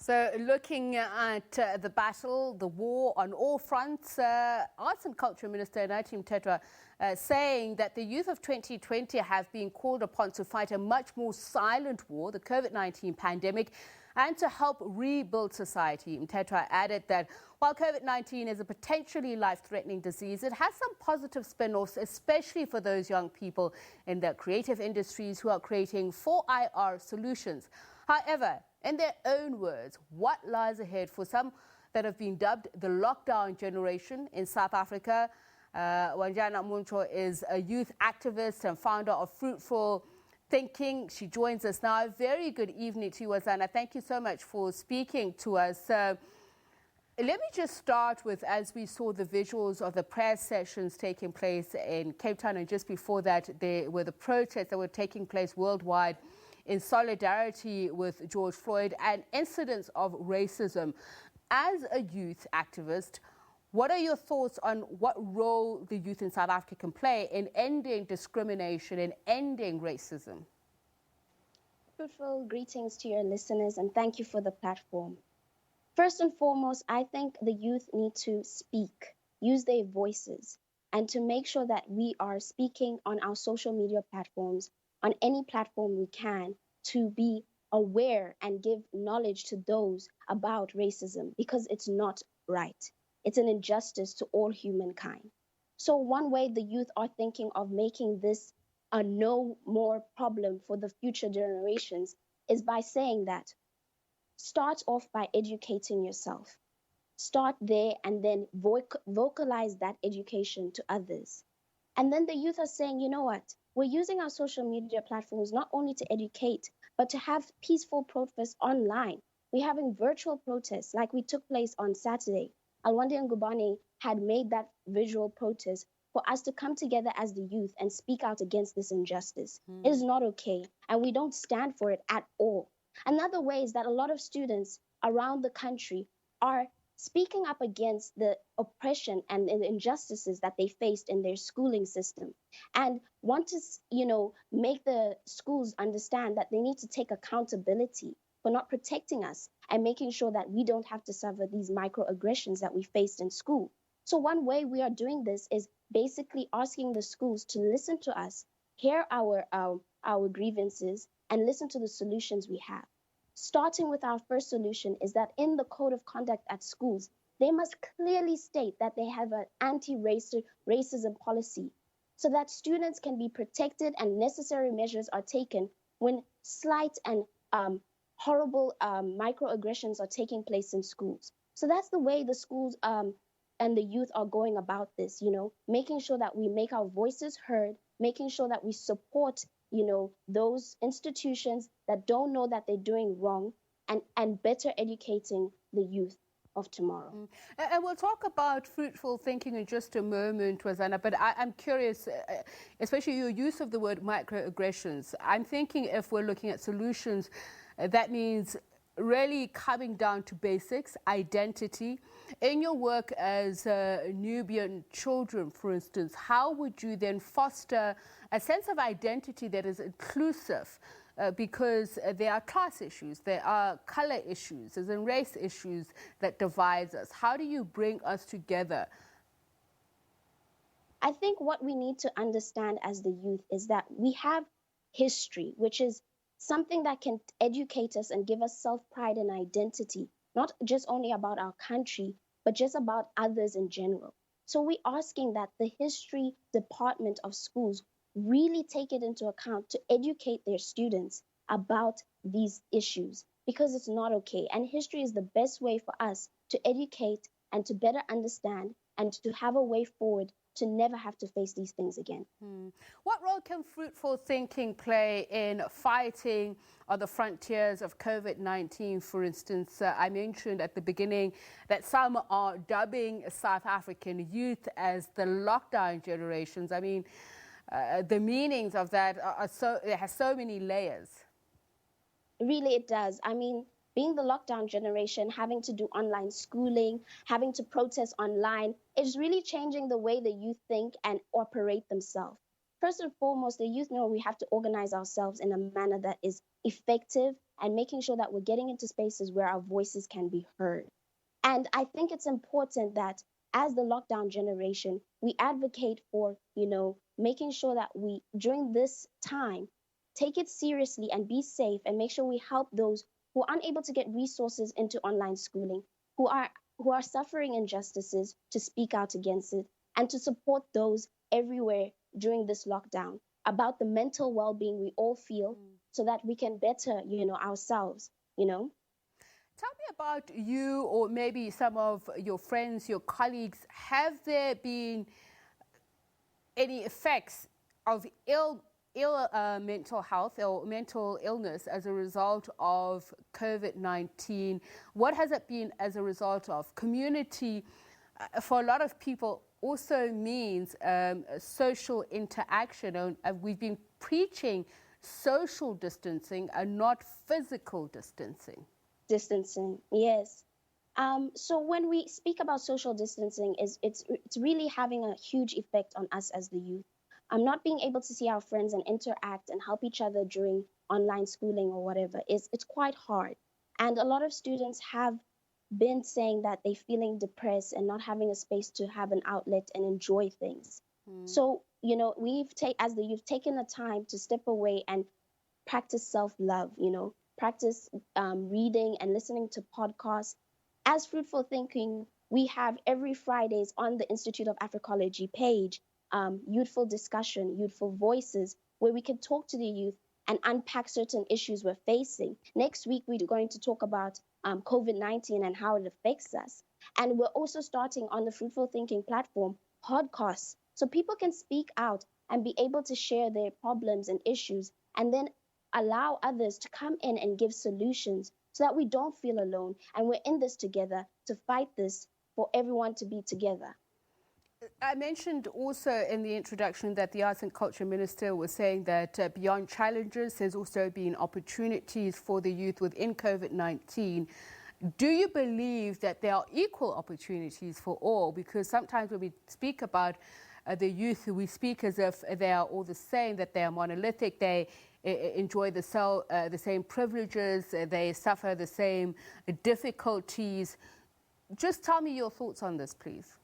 So looking at the battle, the war on all fronts, Arts and Culture Minister Nathi Mthethwa saying that the youth of 2020 have been called upon to fight a much more silent war, the COVID-19 pandemic, and to help rebuild society. Mthethwa added that while COVID-19 is a potentially life-threatening disease, it has some positive spin-offs, especially for those young people in the creative industries who are creating 4IR solutions. However, in their own words, what lies ahead for some that have been dubbed the lockdown generation in South Africa? Waianae Moncho is a youth activist and founder of Fruitful Thinking. She joins us now. A very good evening to you, Waianae. Thank you so much for speaking to us. Let me just start with, as we saw the visuals of the prayer sessions taking place in Cape Town, and just before that, there were the protests that were taking place worldwide in solidarity with George Floyd and incidents of racism. As a youth activist, what are your thoughts on what role the youth in South Africa can play in ending discrimination and ending racism? Fruitful greetings to your listeners, and thank you for the platform. First and foremost, I think the youth need to speak, use their voices, and to make sure that we are speaking on our social media platforms, on any platform we can, to be aware and give knowledge to those about racism, because it's not right. It's an injustice to all humankind. So one way the youth are thinking of making this a no more problem for the future generations is by saying that start off by educating yourself. Start there and then vocalize that education to others. And then the youth are saying, you know what? We're using our social media platforms not only to educate, but to have peaceful protests online. We're having virtual protests like we took place on Saturday. Alwande and Gubane had made that visual protest for us to come together as the youth and speak out against this injustice. It is not okay, and we don't stand for it at all. Another way is that a lot of students around the country are speaking up against the oppression and the injustices that they faced in their schooling system, and want to, make the schools understand that they need to take accountability for not protecting us and making sure that we don't have to suffer these microaggressions that we faced in school. So one way we are doing this is basically asking the schools to listen to us, hear our grievances, and listen to the solutions we have. Starting with our first solution is that in the code of conduct at schools, they must clearly state that they have an anti-racism policy so that students can be protected and necessary measures are taken when slight and horrible microaggressions are taking place in schools. So that's the way the schools and the youth are going about this, making sure that we make our voices heard, making sure that we support those institutions that don't know that they're doing wrong, and better educating the youth of tomorrow. And we'll talk about fruitful thinking in just a moment, Waianae, but I'm curious, especially your use of the word microaggressions. I'm thinking if we're looking at solutions, that means really coming down to basics, identity. In your work as Nubian children, for instance, how would you then foster a sense of identity that is inclusive? Because there are class issues, there are color issues, there's race issues that divides us. How do you bring us together? I think what we need to understand as the youth is that we have history, which is something that can educate us and give us self-pride and identity, not just only about our country, but just about others in general. So we're asking that the history department of schools really take it into account to educate their students about these issues, because it's not okay. And history is the best way for us to educate and to better understand and to have a way forward to never have to face these things again. What role can fruitful thinking play in fighting on the frontiers of COVID-19, for instance? I mentioned at the beginning that some are dubbing South African youth as the lockdown generations. I mean, the meanings of that it has so many layers. Really, it does. I mean, being the lockdown generation, having to do online schooling, having to protest online, is really changing the way the youth think and operate themselves. First and foremost, the youth know we have to organize ourselves in a manner that is effective and making sure that we're getting into spaces where our voices can be heard. And I think it's important that as the lockdown generation, we advocate for, making sure that we, during this time, take it seriously and be safe and make sure we help those who are unable to get resources into online schooling, who are suffering injustices, to speak out against it and to support those everywhere during this lockdown, about the mental well-being we all feel, so that we can better, ourselves. Tell me about you, or maybe some of your friends, your colleagues. Have there been any effects of ill mental health or mental illness as a result of COVID-19? What has it been as a result of? Community, for a lot of people, also means social interaction. And we've been preaching social distancing and not physical distancing. Distancing, yes. So when we speak about social distancing, it's really having a huge effect on us as the youth. Not being able to see our friends and interact and help each other during online schooling or whatever, it's quite hard. And a lot of students have been saying that they're feeling depressed and not having a space to have an outlet and enjoy things. So, as the youth, taken the time to step away and practice self-love, practice reading and listening to podcasts. As Fruitful Thinking, we have every Fridays on the Institute of Africology page, youthful discussion, youthful voices, where we can talk to the youth and unpack certain issues we're facing. Next week, we're going to talk about COVID-19 and how it affects us. And we're also starting on the Fruitful Thinking platform podcasts, so people can speak out and be able to share their problems and issues, and then allow others to come in and give solutions, so that we don't feel alone and we're in this together to fight this, for everyone to be together. I mentioned also in the introduction that the Arts and Culture Minister was saying that beyond challenges, there's also been opportunities for the youth within COVID-19. Do you believe that there are equal opportunities for all? Because sometimes when we speak about the youth, we speak as if they are all the same, that they are monolithic, they enjoy the same privileges, they suffer the same difficulties. Just tell me your thoughts on this, please.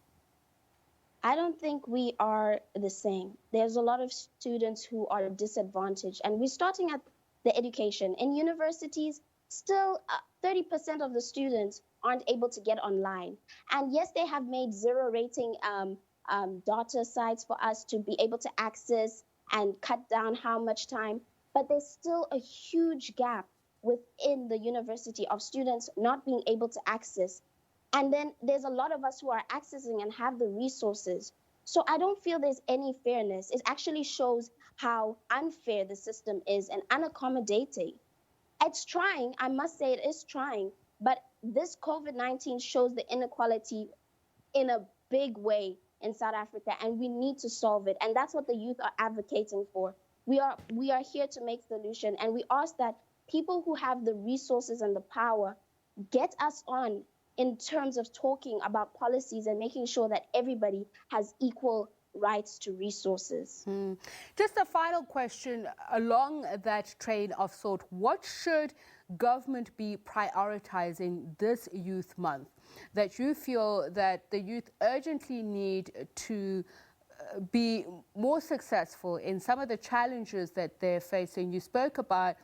I don't think we are the same. There's a lot of students who are disadvantaged, and we're starting at the education. In universities, still 30% of the students aren't able to get online. And yes, they have made zero rating data sites for us to be able to access and cut down how much time, but there's still a huge gap within the university of students not being able to access. And then there's a lot of us who are accessing and have the resources. So I don't feel there's any fairness. It actually shows how unfair the system is and unaccommodating. It's trying, I must say it is trying, but this COVID-19 shows the inequality in a big way in South Africa, and we need to solve it. And that's what the youth are advocating for. We are here to make solution, and we ask that people who have the resources and the power get us on in terms of talking about policies and making sure that everybody has equal rights to resources. Just a final question along that train of thought. What should government be prioritizing this youth month that you feel that the youth urgently need to be more successful in some of the challenges that they're facing? You spoke about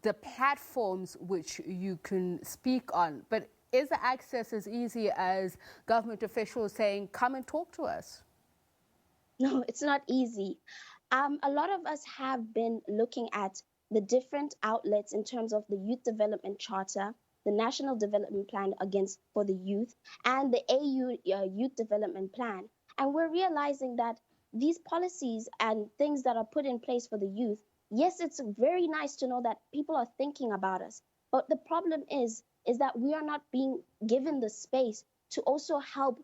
the platforms which you can speak on, but is the access as easy as government officials saying, come and talk to us? No, it's not easy. A lot of us have been looking at the different outlets in terms of the Youth Development Charter, the National Development Plan for the Youth, and the AU Youth Development Plan. And we're realizing that these policies and things that are put in place for the youth, yes, it's very nice to know that people are thinking about us. But the problem is that we are not being given the space to also help,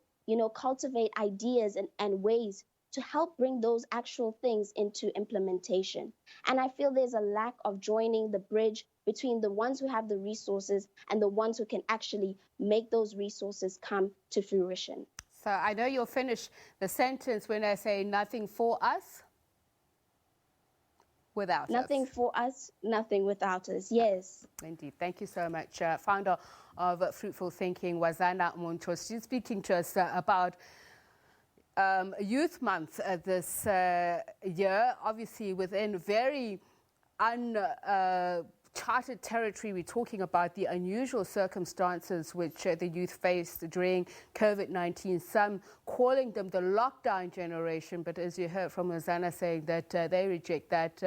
cultivate ideas and ways to help bring those actual things into implementation. And I feel there's a lack of joining the bridge between the ones who have the resources and the ones who can actually make those resources come to fruition. So I know you'll finish the sentence when I say nothing for us. without Nothing us. for us, nothing without us. Yes. Indeed. Thank you so much. Founder of Fruitful Thinking, Waianae Moncho. She's speaking to us about Youth Month this year, obviously within very uncharted territory. We're talking about the unusual circumstances which the youth faced during COVID-19, some calling them the lockdown generation, but as you heard from Waianae saying that they reject that.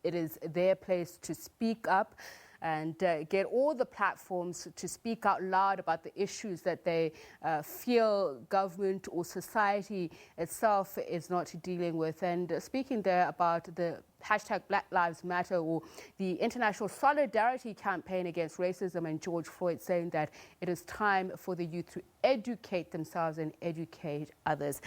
It is their place to speak up and get all the platforms to speak out loud about the issues that they feel government or society itself is not dealing with. And speaking there about the hashtag Black Lives Matter, or the international solidarity campaign against racism, and George Floyd saying that it is time for the youth to educate themselves and educate others.